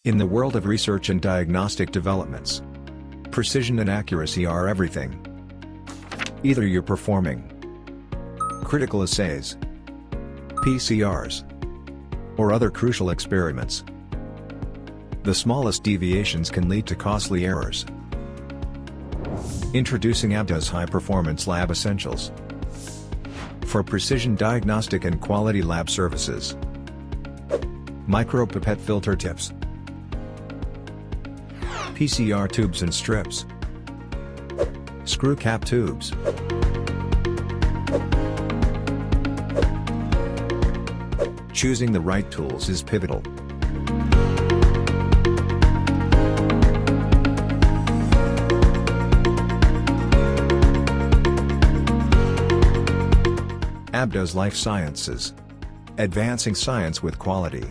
In the world of research and diagnostic developments, precision and accuracy are everything. Either you're performing critical assays, PCRs, or other crucial experiments, the smallest deviations can lead to costly errors. Introducing Abdos High-Performance Lab Essentials for precision diagnostic and quality lab services. Micropipette filter tips, PCR tubes and strips, screw cap tubes, choosing the right tools is pivotal. Abdos Life Sciences. Advancing science with quality.